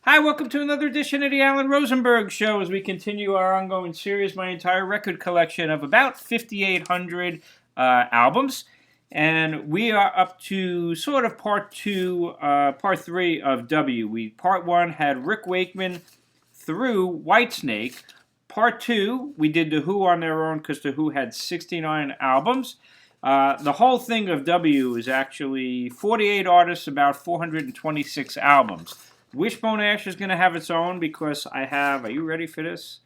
Hi, welcome to another edition of the Alan Rosenberg Show as we continue our ongoing series, my entire record collection of about 5,800 albums. And we are up to sort of part three of W. Part one had Rick Wakeman through Whitesnake. Part two, we did The Who on their own because The Who had 69 albums. The whole thing of W is actually 48 artists, about 426 albums. Wishbone Ash is going to have its own because I have, are you ready for this?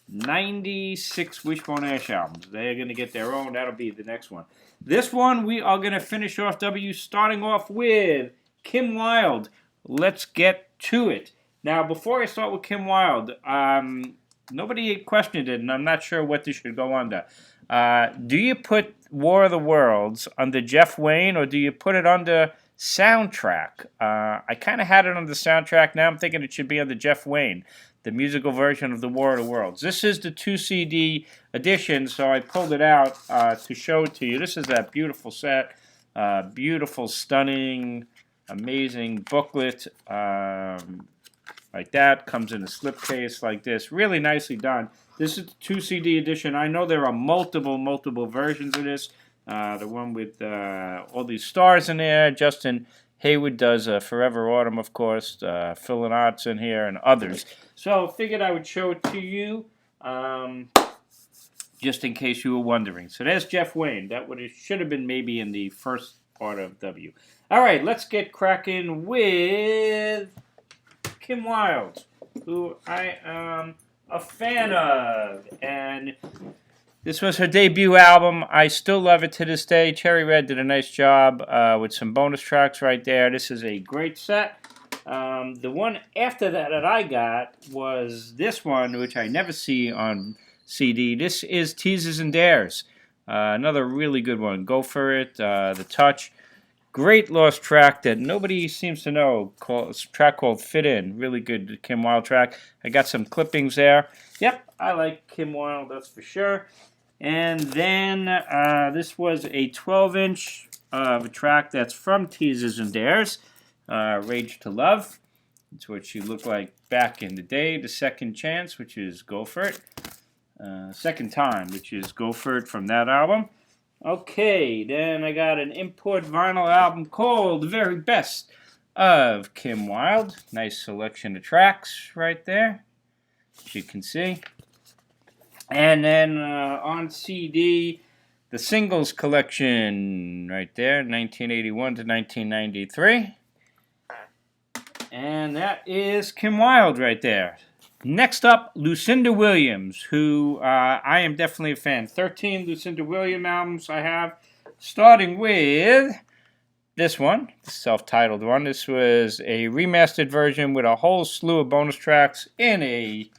96 Wishbone Ash albums. They're going to get their own. That'll be the next one. This one, we are going to finish off W starting off with Kim Wilde. Let's get to it. Now, before I start with Kim Wilde, nobody questioned it, and I'm not sure what this should go under. Do you put War of the Worlds under Jeff Wayne, or do you put it under soundtrack? I kind of had it on the soundtrack. Now I'm thinking it should be on the Jeff Wayne, the musical version of the War of the Worlds. This is the 2 CD edition, so I pulled it out to show it to you. This is that beautiful set, beautiful, stunning, amazing booklet like that. Comes in a slipcase like this. Really nicely done. This is the 2 CD edition. I know there are multiple versions of this. The one with all these stars in there. Justin Hayward does Forever Autumn, of course. Phil and Art's in here, and others. So figured I would show it to you, just in case you were wondering. So there's Jeff Wayne. It should have been maybe in the first part of W. All right, let's get cracking with Kim Wilde, who I am a fan of, and this was her debut album. I still love it to this day. Cherry Red did a nice job with some bonus tracks right there. This is a great set. The one after that I got was this one, which I never see on CD. This is Teasers and Dares. Another really good one. Go for it. The Touch. Great lost track that nobody seems to know. A track called Fit In. Really good Kim Wilde track. I got some clippings there. Yep, I like Kim Wilde, that's for sure. And then this was a 12-inch a track that's from Teasers and Dares, Rage to Love. It's what she looked like back in the day. The Second Chance, which is Go For It. Second Time, which is Go For It from that album. Okay, then I got an import vinyl album called The Very Best of Kim Wilde. Nice selection of tracks right there, as you can see. And then on CD, the singles collection right there, 1981 to 1993. And that is Kim Wilde right there. Next up, Lucinda Williams, who I am definitely a fan. 13 Lucinda Williams albums I have, starting with this one, the self-titled one. This was a remastered version with a whole slew of bonus tracks in a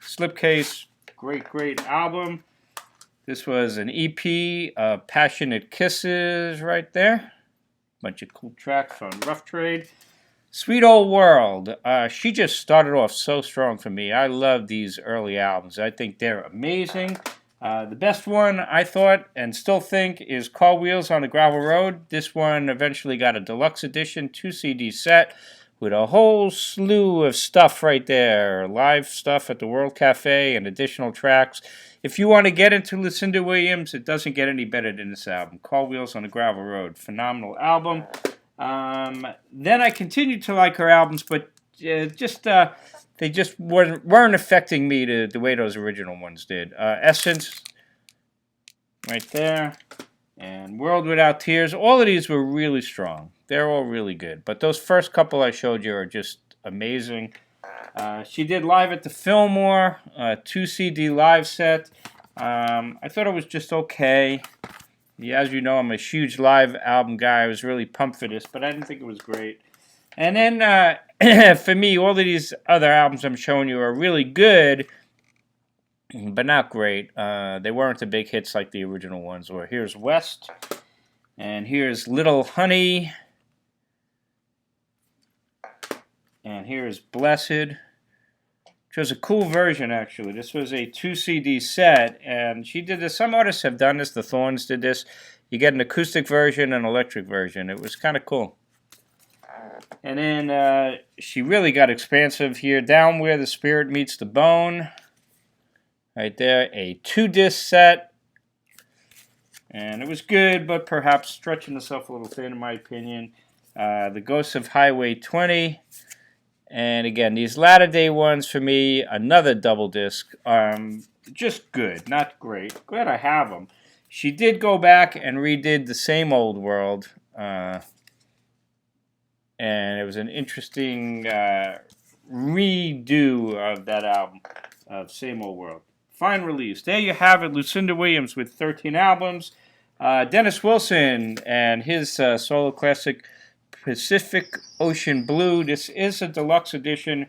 slipcase. Great album. This was an EP of Passionate Kisses right there. Bunch of cool tracks on Rough Trade. Sweet Old World. She just started off so strong for me. I love these early albums. I think they're amazing. The best one, I thought, and still think, is Car Wheels on the Gravel Road. This one eventually got a deluxe edition, 2 CD set, with a whole slew of stuff right there. Live stuff at the World Cafe and additional tracks. If you want to get into Lucinda Williams, it doesn't get any better than this album. Car Wheels on the Gravel Road. Phenomenal album. Then I continued to like her albums, but they just weren't affecting me the way those original ones did. Essence, right there, and World Without Tears. All of these were really strong. They're all really good. But those first couple I showed you are just amazing. She did Live at the Fillmore, 2 CD live set. I thought it was just okay. Yeah, as you know, I'm a huge live album guy. I was really pumped for this, but I didn't think it was great. And then, for me, all of these other albums I'm showing you are really good, but not great. They weren't the big hits like the original ones were. Here's West, and here's Little Honey, and here's Blessed, which was a cool version, actually. This was a 2 CD set, and she did this. Some artists have done this. The Thorns did this. You get an acoustic version and an electric version. It was kind of cool. And then she really got expansive here. Down Where the Spirit Meets the Bone. Right there, a 2-disc set. And it was good, but perhaps stretching itself a little thin, in my opinion. The Ghosts of Highway 20. And again, these latter day ones for me, another double disc. Just good, not great. Glad I have them. She did go back and redid The Same Old World. And it was an interesting redo of that album, of Same Old World. Fine release. There you have it, Lucinda Williams with 13 albums. Dennis Wilson and his solo classic, Pacific Ocean Blue. This is a deluxe edition.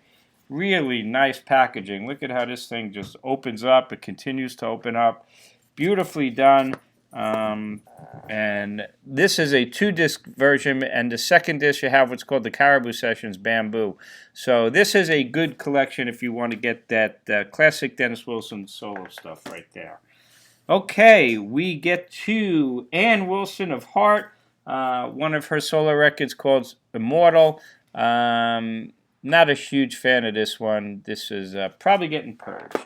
Really nice packaging. Look at how this thing just opens up. It continues to open up. Beautifully done. And this is a 2-disc version, and the second disc you have what's called the Caribou Sessions Bamboo. So this is a good collection if you want to get that classic Dennis Wilson solo stuff right there. Okay, we get to Ann Wilson of Heart. One of her solo records called Immortal. Not a huge fan of this one. This is probably getting purged.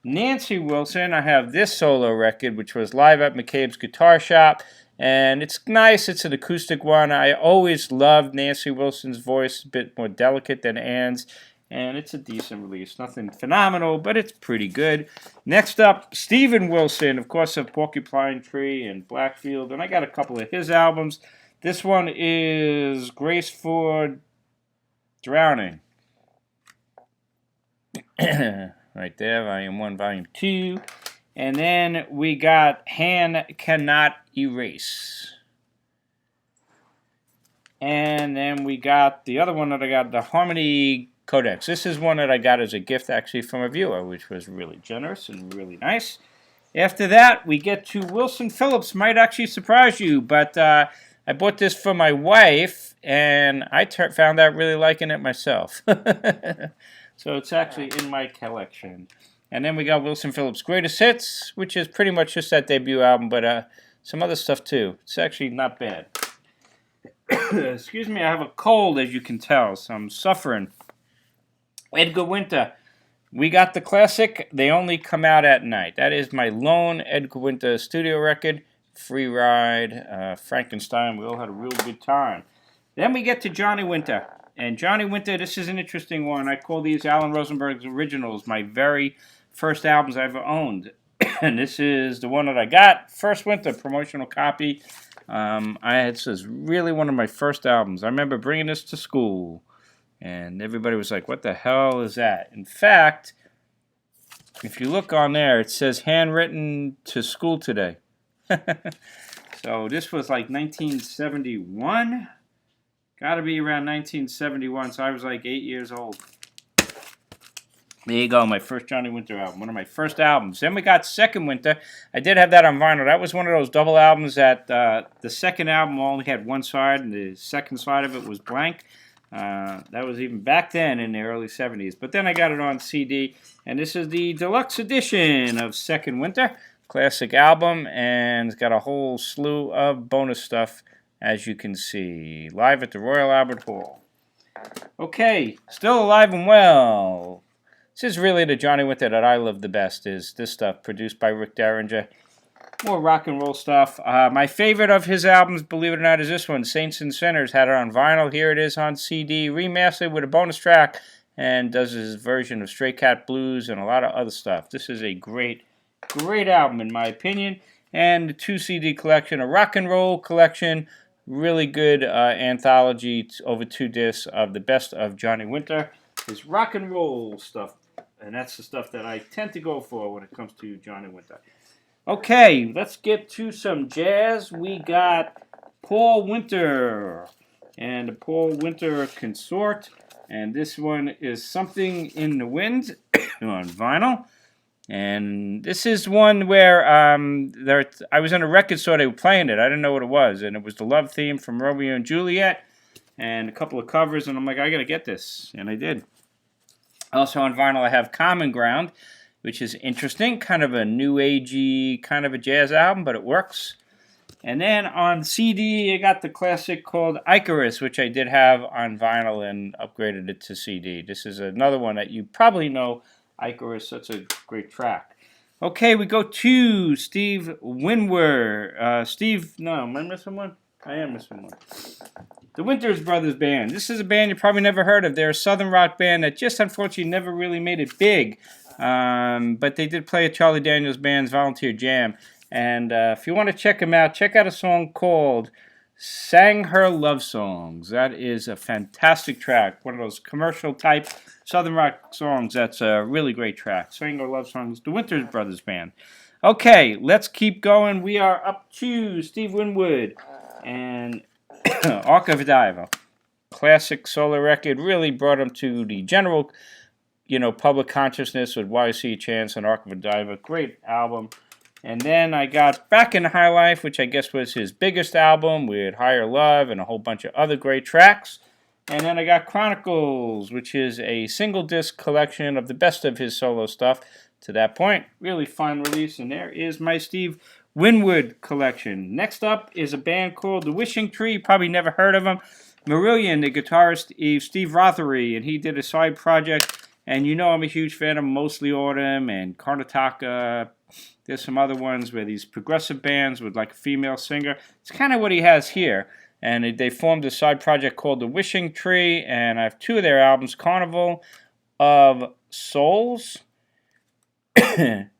Nancy Wilson, I have this solo record, which was live at McCabe's Guitar Shop. And it's nice. It's an acoustic one. I always loved Nancy Wilson's voice, a bit more delicate than Ann's. And it's a decent release. Nothing phenomenal, but it's pretty good. Next up, Steven Wilson, of course, of Porcupine Tree and Blackfield. And I got a couple of his albums. This one is Grace for Drowning. Right there, Volume 1, Volume 2. And then we got Hand Cannot Erase. And then we got the other one that I got, the Harmony Codex. This is one that I got as a gift actually from a viewer, which was really generous and really nice. After that, we get to Wilson Phillips. Might actually surprise you, but I bought this for my wife, and I found out really liking it myself. So it's actually in my collection. And then we got Wilson Phillips' Greatest Hits, which is pretty much just that debut album, but some other stuff too. It's actually not bad. Excuse me, I have a cold, as you can tell, so I'm suffering. Edgar Winter. We got the classic, They Only Come Out at Night. That is my lone Edgar Winter studio record. Free Ride, Frankenstein. We all had a real good time. Then we get to Johnny Winter. And Johnny Winter, this is an interesting one. I call these Alan Rosenberg's Originals, my very first albums I ever owned. And this is the one that I got. First Winter, promotional copy. This is really one of my first albums. I remember bringing this to school. And everybody was like, what the hell is that? In fact, if you look on there, it says handwritten to school today. So this was like 1971. Got to be around 1971, so I was like 8 years old. There you go, my first Johnny Winter album, one of my first albums. Then we got Second Winter. I did have that on vinyl. That was one of those double albums that the second album only had one side, and the second side of it was blank. That was even back then in the early 70s. But then I got it on CD, and this is the deluxe edition of Second Winter. Classic album, and it's got a whole slew of bonus stuff, as you can see, live at the Royal Albert Hall. Okay, still alive and well. This is really the Johnny Winter that I love the best, is this stuff produced by Rick Derringer. More rock and roll stuff. My favorite of his albums, believe it or not, is this one, Saints and Sinners. Had it on vinyl. Here it is on CD, remastered with a bonus track, and does his version of Stray Cat Blues and a lot of other stuff. This is a great album in my opinion. And the 2 CD collection, a rock and roll collection. Really good anthology over 2 discs of the best of Johnny Winter. His rock and roll stuff. And that's the stuff that I tend to go for when it comes to Johnny Winter. Okay, let's get to some jazz. We got Paul Winter and the Paul Winter Consort. And this one is Something in the Wind on vinyl. And this is one where I was in a record store, they were playing it. I didn't know what it was. And it was the love theme from Romeo and Juliet and a couple of covers. And I'm like, I got to get this. And I did. Also on vinyl, I have Common Ground, which is interesting. Kind of a new agey, kind of a jazz album, but it works. And then on CD, I got the classic called Icarus, which I did have on vinyl and upgraded it to CD. This is another one that you probably know, Icarus. That's a great track. Okay, we go to Steve Winwood. No, am I missing one? I am missing one. The Winters Brothers Band. This is a band you probably never heard of. They're a southern rock band that just unfortunately never really made it big. But they did play at Charlie Daniels Band's Volunteer Jam. And if you want to check them out, check out a song called Sang Her Love Songs. That is a fantastic track. One of those commercial type southern rock songs. That's a really great track. Sang Her Love Songs, the Winters Brothers Band. Okay, let's keep going. We are up to Steve Winwood and Arc of a Diver. Classic solo record. Really brought him to the general, public consciousness with Why You See a Chance and Arc of a Diver. Great album. And then I got Back in High Life, which I guess was his biggest album with Higher Love and a whole bunch of other great tracks. And then I got Chronicles, which is a single disc collection of the best of his solo stuff to that point. Really fine release. And there is my Steve Winwood collection. Next up is a band called The Wishing Tree. Probably never heard of them. Marillion, the guitarist, is Steve Rothery, and he did a side project. And I'm a huge fan of Mostly Autumn and Karnataka. There's some other ones where these progressive bands with like a female singer. It's kind of what he has here. And they formed a side project called The Wishing Tree. And I have two of their albums, Carnival of Souls.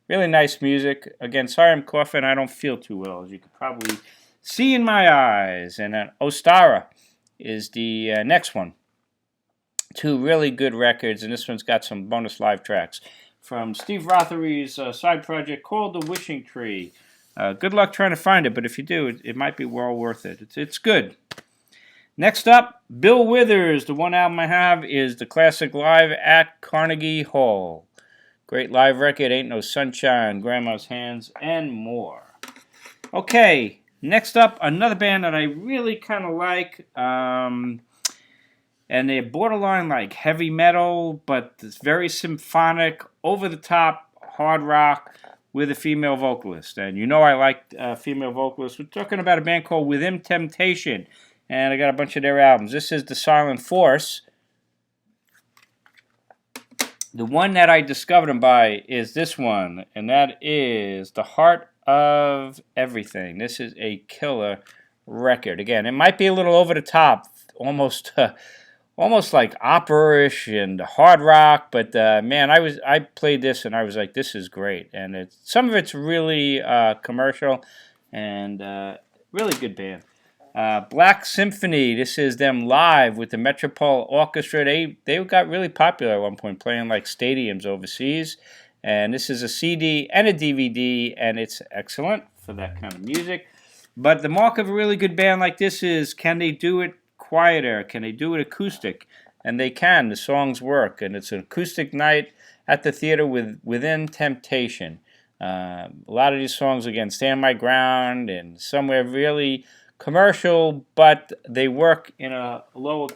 Really nice music. Again, sorry I'm coughing. I don't feel too well, as you can probably see in my eyes. And then Ostara is the next one. Two really good records. And this one's got some bonus live tracks from Steve Rothery's side project called The Wishing Tree. Good luck trying to find it, but if you do, it might be well worth it. It's good. Next up, Bill Withers. The one album I have is the classic Live at Carnegie Hall. Great live record, Ain't No Sunshine, Grandma's Hands, and more. Okay, next up, another band that I really kind of like. And they're borderline like heavy metal, but it's very symphonic, over-the-top hard rock with a female vocalist. And I like female vocalists. We're talking about a band called Within Temptation. And I got a bunch of their albums. This is The Silent Force. The one that I discovered them by is this one, and that is The Heart of Everything. This is a killer record. Again, it might be a little over the top, almost like opera-ish and hard rock, but man, I played this and I was like, this is great. And some of it's really commercial and really good band. Black Symphony, this is them live with the Metropole Orchestra. They got really popular at one point, playing like stadiums overseas. And this is a CD and a DVD, and it's excellent for that kind of music. But the mark of a really good band like this is, can they do it quieter? Can they do it acoustic? And they can. The songs work. And it's an acoustic night at the theater Within Temptation. A lot of these songs, again, Stand My Ground and Somewhere really commercial, but they work in a lower,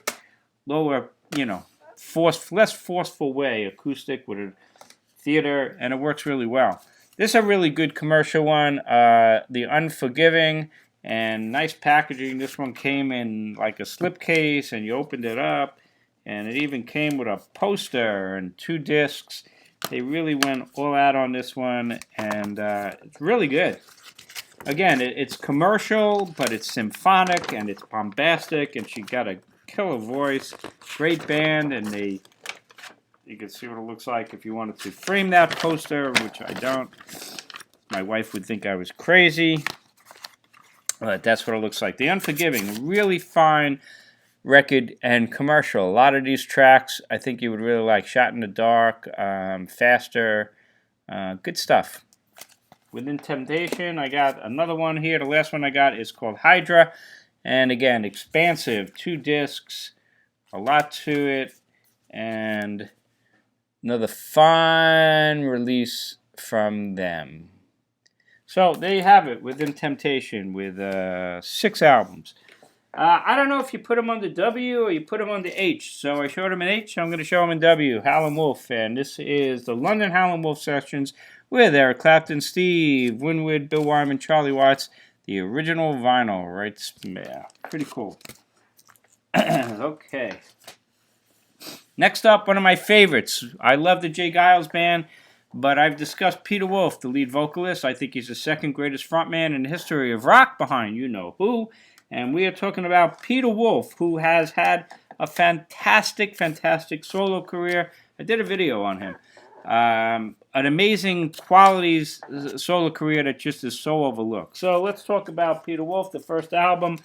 less forceful way, acoustic with a theater, and it works really well. This is a really good commercial one, The Unforgiving, and nice packaging. This one came in like a slipcase, and you opened it up, and it even came with a poster and 2 discs. They really went all out on this one, and it's really good. Again, it's commercial, but it's symphonic, and it's bombastic, and she got a killer voice. Great band, and you can see what it looks like if you wanted to frame that poster, which I don't. My wife would think I was crazy, but that's what it looks like. The Unforgiving, really fine record and commercial. A lot of these tracks I think you would really like. Shot in the Dark, Faster, good stuff. Within Temptation, I got another one here. The last one I got is called Hydra. And again, expansive, 2 discs, a lot to it, and another fine release from them. So there you have it, Within Temptation, with 6 albums. I don't know if you put them on the W or you put them on the H. So I showed them in H, I'm going to show them in W. Howlin' Wolf, and this is the London Howlin' Wolf sessions with Eric Clapton, Steve Winwood, Bill Wyman, Charlie Watts, The original vinyl, right? Yeah, pretty cool. Okay. Next up, one of my favorites. I love the Jay Giles Band, but I've discussed Peter Wolf, the lead vocalist. I think he's the second greatest frontman in the history of rock behind you-know-who. And we are talking about Peter Wolf, who has had a fantastic, fantastic solo career. I did a video on him. An amazing qualities solo career that just is so overlooked. So let's talk about Peter Wolf. The first album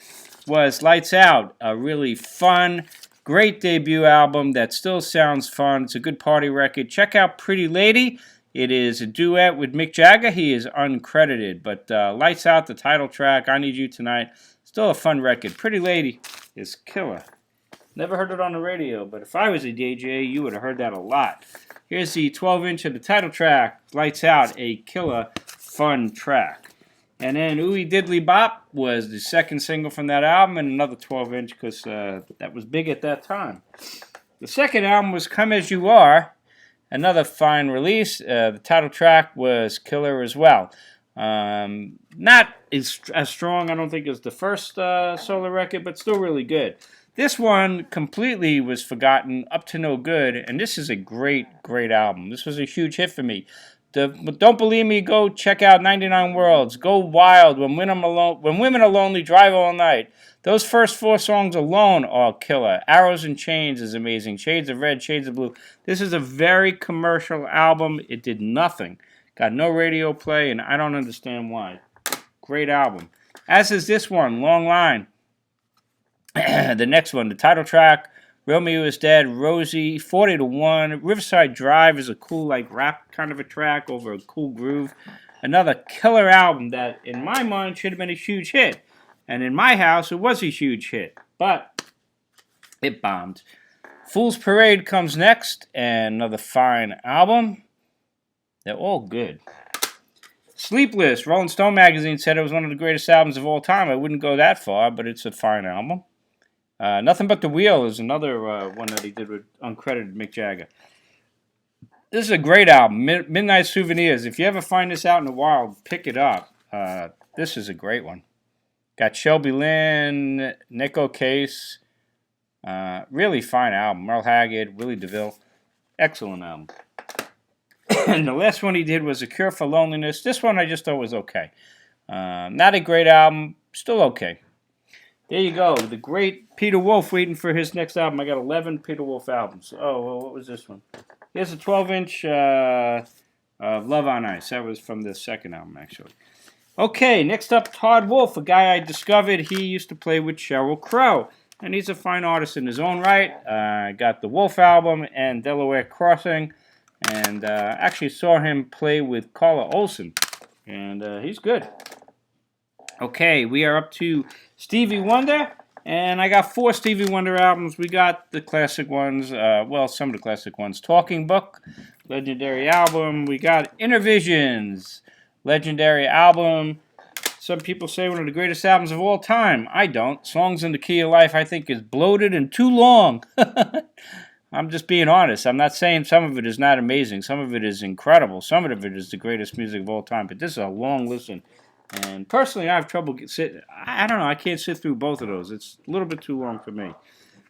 was Lights Out, a really fun, great debut album that still sounds fun. It's a good party record. Check out Pretty Lady. It is a duet with Mick Jagger. He is uncredited, but Lights Out, the title track, I Need You Tonight, still a fun record. Pretty Lady is killer. Never heard it on the radio, but if I was a DJ, you would have heard that a lot. Here's the 12-inch of the title track, Lights Out, a killer, fun track. And then Ooey Diddly Bop was the second single from that album, and another 12-inch because that was big at that time. The second album was Come As You Are, another fine release. The title track was killer as well. Not as strong, I don't think, as the first solo record, but still really good. This one completely was forgotten, up to no good, and this is a great, great album. This was a huge hit for me. Don't believe me, go check out 99 Worlds. Go Wild, When Women Are Lonely, Drive All Night. Those first 4 songs alone are killer. Arrows and Chains is amazing. Shades of Red, Shades of Blue. This is a very commercial album. It did nothing. Got no radio play, and I don't understand why. Great album. As is this one, Long Line. The next one, the title track, Romeo is Dead, Rosie, 40 to 1. Riverside Drive is a cool, like, rap kind of a track over a cool groove. Another killer album that, in my mind, should have been a huge hit. And in my house, it was a huge hit. But it bombed. Fool's Parade comes next, and another fine album. They're all good. Sleepless, Rolling Stone magazine said it was one of the greatest albums of all time. I wouldn't go that far, but it's a fine album. Nothing But the Wheel is another one that he did with uncredited Mick Jagger. This is a great album, Midnight Souvenirs. If you ever find this out in the wild, pick it up. This is a great one. Got Shelby Lynn, Nico Case. Really fine album. Merle Haggard, Willie DeVille. Excellent album. And the last one he did was A Cure for Loneliness. This one I just thought was okay. Not a great album, still okay. There you go, the great Peter Wolf waiting for his next album. I got 11 Peter Wolf albums. Oh, well, what was this one? Here's a 12-inch of Love on Ice. That was from the second album, actually. Okay, next up, Todd Wolf, a guy I discovered. He used to play with Sheryl Crow, and he's a fine artist in his own right. Got the Wolf album and Delaware Crossing, and actually saw him play with Carla Olsen, and he's good. Okay, we are up to Stevie Wonder, and I got 4 Stevie Wonder albums. We got the classic ones, well, some of the classic ones. Talking Book, legendary album. We got Inner Visions, legendary album. Some people say one of the greatest albums of all time. I don't. Songs in the Key of Life, I think, is bloated and too long. I'm just being honest. I'm not saying some of it is not amazing. Some of it is incredible. Some of it is the greatest music of all time. But this is a long listen. And personally, I have trouble I don't know. I can't sit through both of those. It's a little bit too long for me.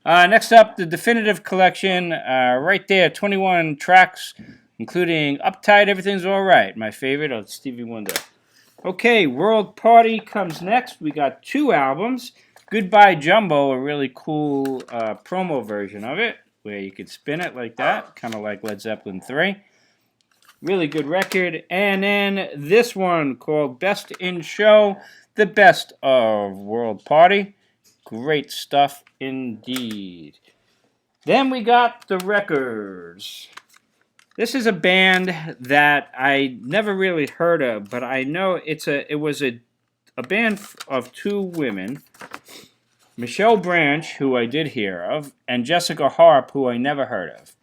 Next up, the Definitive Collection. Right there, 21 tracks, including Uptight, Everything's Alright, my favorite of Stevie Wonder. Okay, World Party comes next. We got 2 albums. Goodbye Jumbo, a really cool promo version of it, where you could spin it like that, kind of like Led Zeppelin 3. Really good record. And then this one called Best in Show, the best of World Party. Great stuff indeed. Then we got the records. This is a band that I never really heard of, but I know it was a band of 2 women, Michelle Branch, who I did hear of, and Jessica Harp, who I never heard of.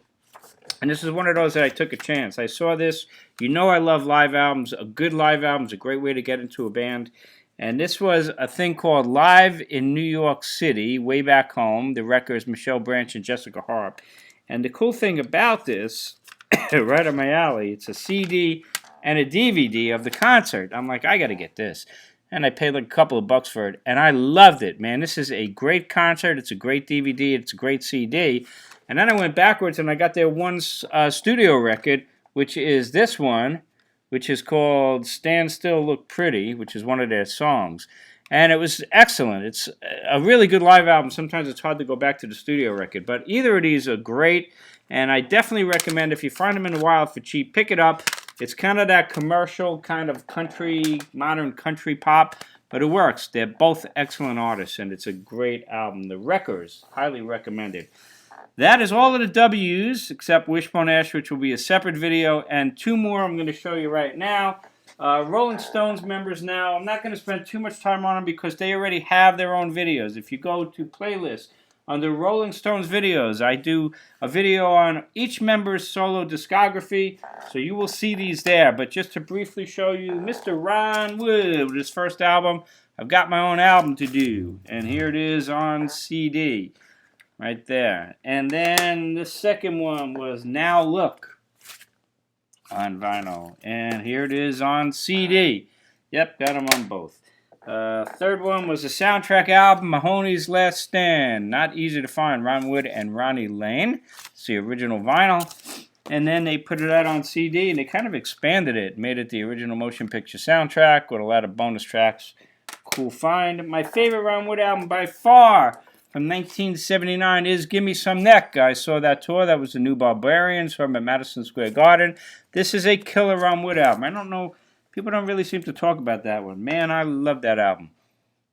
And this is one of those that I took a chance. I saw this. You know I love live albums. A good live album is a great way to get into a band. And this was a thing called Live in New York City, way back home. The records, Michelle Branch and Jessica Harp. And the cool thing about this, right up my alley, it's a CD and a DVD of the concert. I'm like, I got to get this. and I paid like a couple of bucks for it, and I loved it, man. This is a great concert. It's a great DVD. It's a great CD. And then I went backwards, and I got their one studio record, which is this one, which is called Stand Still, Look Pretty, which is one of their songs. And it was excellent. It's a really good live album. Sometimes it's hard to go back to the studio record. But either of these are great. And I definitely recommend, if you find them in the wild for cheap, pick it up. It's kind of that commercial kind of country, modern country pop. But it works. They're both excellent artists. And it's a great album. The Wreckers, highly recommended. That is all of the W's, except Wishbone Ash, which will be a separate video. And two more I'm going to show you right now. Rolling Stones members now, I'm not going to spend too much time on them because they already have their own videos. If you go to playlist under Rolling Stones videos, I do a video on each member's solo discography, so you will see these there. But just to briefly show you, Mr. Ron Wood with his first album, I've got my own album to do, and here it is on CD, right there. And then the second one was Now Look, on vinyl, and here it is on CD. Yep, got them on both. Third one was a soundtrack album, Mahoney's Last Stand. Not easy to find. Ron Wood and Ronnie Lane. It's the original vinyl. And then they put it out on CD, and they kind of expanded it. Made it the original motion picture soundtrack with a lot of bonus tracks. Cool find. My favorite Ron Wood album by far from 1979 is Gimme Some Neck. I saw that tour. That was the New Barbarians from at Madison Square Garden. This is a killer Ron Wood album. I don't know, people don't really seem to talk about that one. Man, I love that album.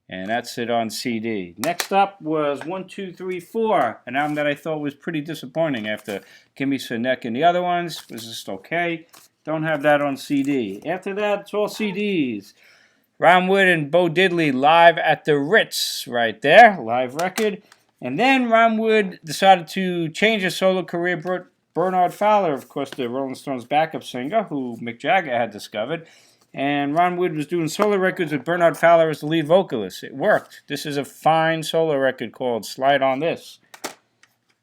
And that's it on CD. Next up was 1, 2, 3, 4, an album that I thought was pretty disappointing after Gimme Some Neck and the other ones. It was just okay. Don't have that on CD. After that, it's all CDs. Ron Wood and Bo Diddley live at the Ritz, right there, live record. And then Ron Wood decided to change his solo career. Bernard Fowler, of course, the Rolling Stones backup singer, who Mick Jagger had discovered. And Ron Wood was doing solo records with Bernard Fowler as the lead vocalist. It worked. This is a fine solo record called Slide on This.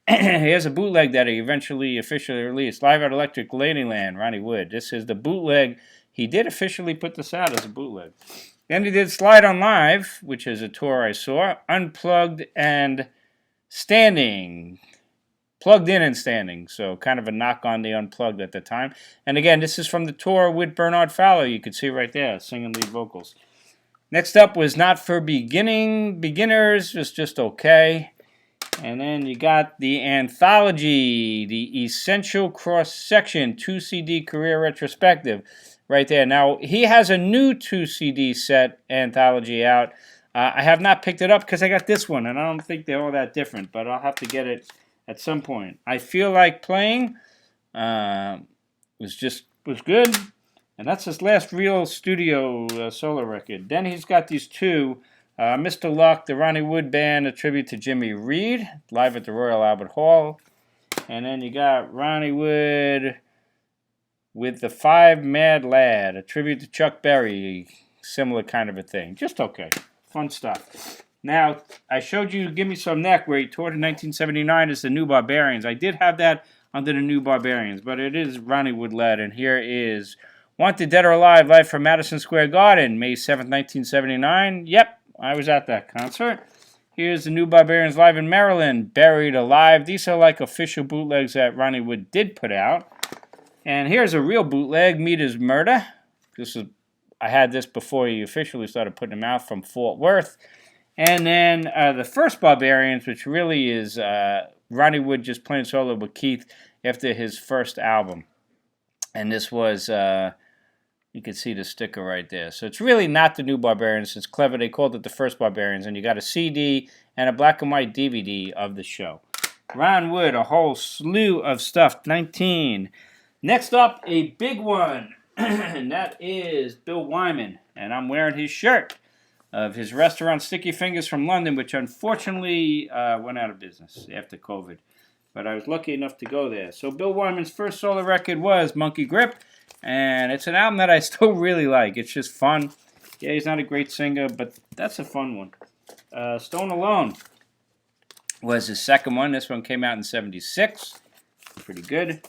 He has a bootleg that he eventually officially released. Live at Electric Ladyland, Ronnie Wood. This is the bootleg. He did officially put this out as a bootleg. Then he did Slide on Live, which is a tour I saw. Unplugged and Standing. Plugged in and Standing. So kind of a knock on the Unplugged at the time. And again, this is from the tour with Bernard Fowler. You can see right there, singing lead vocals. Next up was Not for Beginners. It's just okay. And then you got the Anthology, the Essential Cross Section 2-CD Career Retrospective. Right there. Now, he has a new 2-CD set anthology out. I have not picked it up because I got this one, and I don't think they're all that different, but I'll have to get it at some point. I Feel Like Playing was good, and that's his last real studio solo record. Then he's got these two, Mr. Luck, the Ronnie Wood Band, a tribute to Jimmy Reed, live at the Royal Albert Hall. And then you got Ronnie Wood with the Five Mad Lad, a tribute to Chuck Berry, similar kind of a thing. Just okay. Fun stuff. Now, I showed you Gimme Some Neck, where he toured in 1979 as the New Barbarians. I did have that under the New Barbarians, but it is Ronnie Wood led, and here is Wanted Dead or Alive, live from Madison Square Garden, May 7th, 1979. Yep, I was at that concert. Here's the New Barbarians live in Maryland, Buried Alive. These are like official bootlegs that Ronnie Wood did put out. And here's a real bootleg, Meat is Murder. I had this before he officially started putting them out, from Fort Worth. And then the first Barbarians, which really is Ronnie Wood just playing solo with Keith after his first album. And this was, you can see the sticker right there. So it's really not the New Barbarians. It's clever. They called it the first Barbarians. And you got a CD and a black and white DVD of the show. Ron Wood, a whole slew of stuff. 19. Next up, a big one, and that is Bill Wyman, and I'm wearing his shirt of his restaurant Sticky Fingers from London, which unfortunately went out of business after COVID, but I was lucky enough to go there. So Bill Wyman's first solo record was Monkey Grip, and it's an album that I still really like. It's just fun. Yeah, he's not a great singer, but that's a fun one. Stone Alone was his second one. This one came out in 76. Pretty good.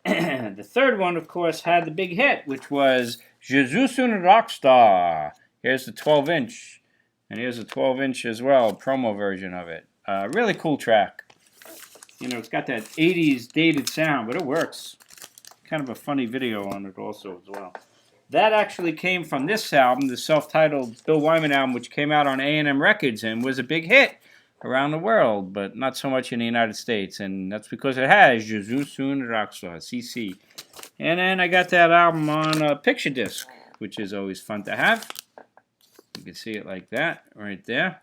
The third one, of course, had the big hit, which was Jesus un Rockstar. Here's the 12-inch, and here's a 12-inch as well, promo version of it. Really cool track. You know, it's got that 80s dated sound, but it works. Kind of a funny video on it also as well. That actually came from this album, the self-titled Bill Wyman album, which came out on A&M Records and was a big hit around the world, but not so much in the United States. And that's because it has Jesus un Rockstar, CC. And then I got that album on a picture disc, which is always fun to have. You can see it like that right there.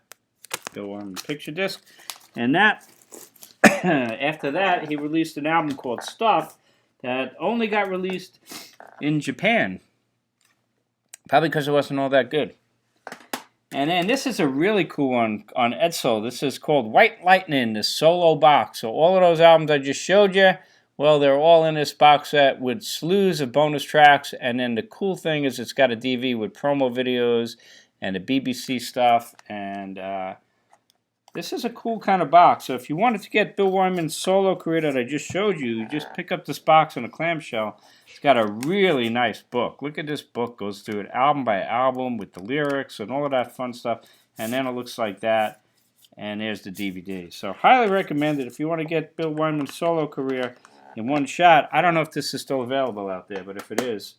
Bill Wyman picture disc. And that, after that, he released an album called Stuff that only got released in Japan. Probably because it wasn't all that good. And then this is a really cool one on Edsel. This is called White Lightning, the solo box. So all of those albums I just showed you, well, they're all in this box set with slews of bonus tracks. And then the cool thing is it's got a DV with promo videos and the BBC stuff. And this is a cool kind of box. So if you wanted to get Bill Wyman's solo career that I just showed you, you just pick up this box in a clamshell. It's got a really nice book. Look at this book. Goes through it album by album with the lyrics and all of that fun stuff. And then it looks like that. And there's the DVD. So highly recommended if you want to get Bill Wyman's solo career in one shot. I don't know if this is still available out there, but if it is,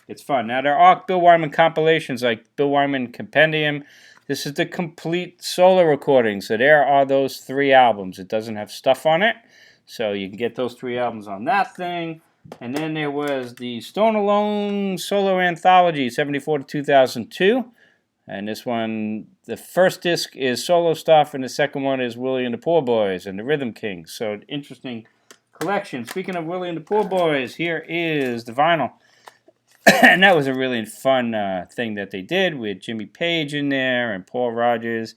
it's fun. Now, there are Bill Wyman compilations like Bill Wyman Compendium. This is the complete solo recording. So there are those 3 albums. It doesn't have stuff on it. So you can get those 3 albums on that thing. And then there was the Stone Alone Solo Anthology, 74 to 2002. And this one, the first disc is solo stuff, and the second one is Willie and the Poor Boys and the Rhythm Kings. So interesting collection. Speaking of Willie and the Poor Boys, here is the vinyl. And that was a really fun thing that they did with Jimmy Page in there and Paul Rodgers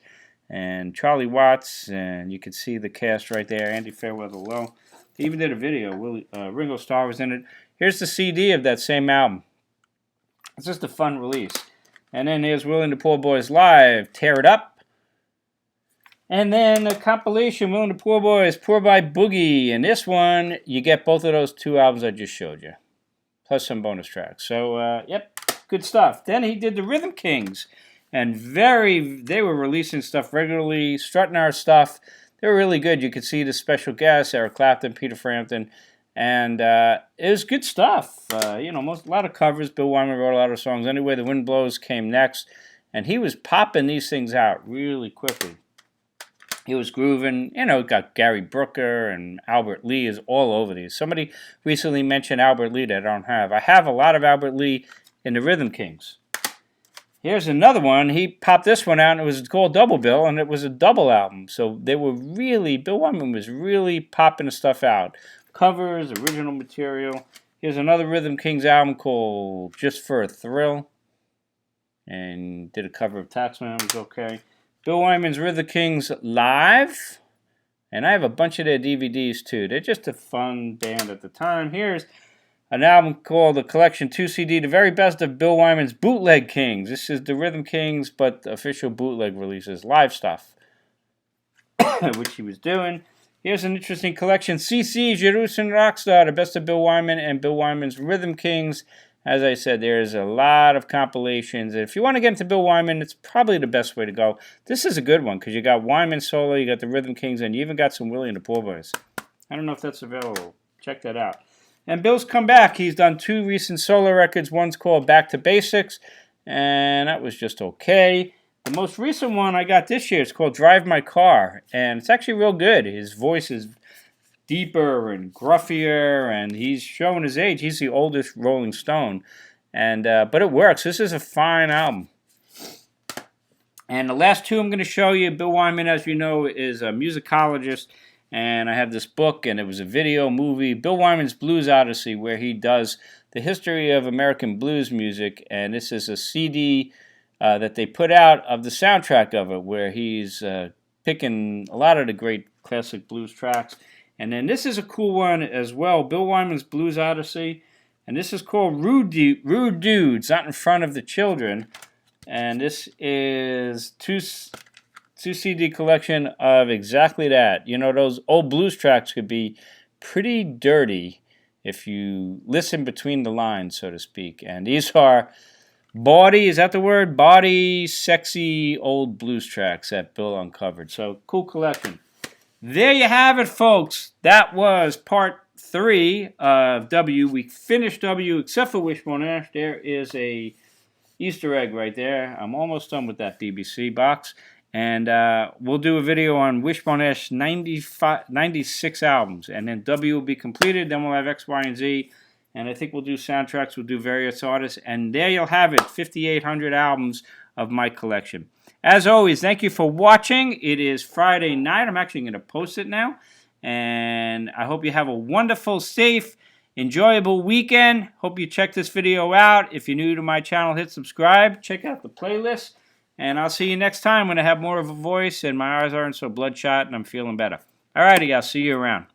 and Charlie Watts. And you can see the cast right there, Andy Fairweather Lowe. They even did a video. Ringo Starr was in it. Here's the CD of that same album. It's just a fun release. And then here's Willie and the Poor Boys Live, Tear It Up. And then a compilation, Willie and the Poor Boys, Poor by Boogie. And this one, you get both of those 2 albums I just showed you, plus some bonus tracks. So, yep, good stuff. Then he did the Rhythm Kings. And they were releasing stuff regularly, strutting our stuff. They were really good. You could see the special guests, Eric Clapton, Peter Frampton, and it was good stuff. You know, a lot of covers. Bill Wyman wrote a lot of songs. Anyway, The Wind Blows came next, and he was popping these things out really quickly. He was grooving. You know, got Gary Brooker and Albert Lee is all over these. Somebody recently mentioned Albert Lee that I don't have. I have a lot of Albert Lee in the Rhythm Kings. Here's another one. He popped this one out, and it was called Double Bill, and it was a double album. So they were really, Bill Wyman was really popping the stuff out. Covers, original material. Here's another Rhythm Kings album called Just for a Thrill. And did a cover of Taxman, it was okay. Bill Wyman's Rhythm Kings Live. And I have a bunch of their DVDs too. They're just a fun band at the time. Here's an album called The Collection 2 CD, the very best of Bill Wyman's Bootleg Kings. This is the Rhythm Kings, but the official bootleg releases, live stuff, which he was doing. Here's an interesting collection, CC, Jerusalem Rockstar, the best of Bill Wyman and Bill Wyman's Rhythm Kings. As I said, there's a lot of compilations. If you want to get into Bill Wyman, it's probably the best way to go. This is a good one, because you got Wyman solo, you got the Rhythm Kings, and you even got some Willie and the Poor Boys. I don't know if that's available. Check that out. And Bill's come back. He's done 2 recent solo records. One's called Back to Basics, and that was just okay. The most recent one I got this year is called Drive My Car, and it's actually real good. His voice is deeper and gruffier, and he's showing his age. He's the oldest Rolling Stone, and but it works. This is a fine album. And the last 2 I'm going to show you, Bill Wyman, as you know, is a musicologist. And I have this book, and it was a video movie, Bill Wyman's Blues Odyssey, where he does the history of American blues music. And this is a CD that they put out of the soundtrack of it, where he's picking a lot of the great classic blues tracks. And then this is a cool one as well, Bill Wyman's Blues Odyssey. And this is called Rude Dudes, Not in Front of the Children. And this is two CD collection of exactly that. You know, those old blues tracks could be pretty dirty if you listen between the lines, so to speak. And these are bawdy, is that the word? Bawdy, sexy old blues tracks that Bill uncovered. So, cool collection. There you have it, folks. That was part 3 of W. We finished W except for Wishbone Ash. There is a Easter egg right there. I'm almost done with that BBC box. And we'll do a video on Wishbone Ash 96 albums. And then W will be completed. Then we'll have X, Y, and Z. And I think we'll do soundtracks. We'll do various artists. And there you'll have it. 5,800 albums of my collection. As always, thank you for watching. It is Friday night. I'm actually going to post it now. And I hope you have a wonderful, safe, enjoyable weekend. Hope you check this video out. If you're new to my channel, hit subscribe. Check out the playlist. And I'll see you next time when I have more of a voice and my eyes aren't so bloodshot and I'm feeling better. Alrighty, I'll see you around.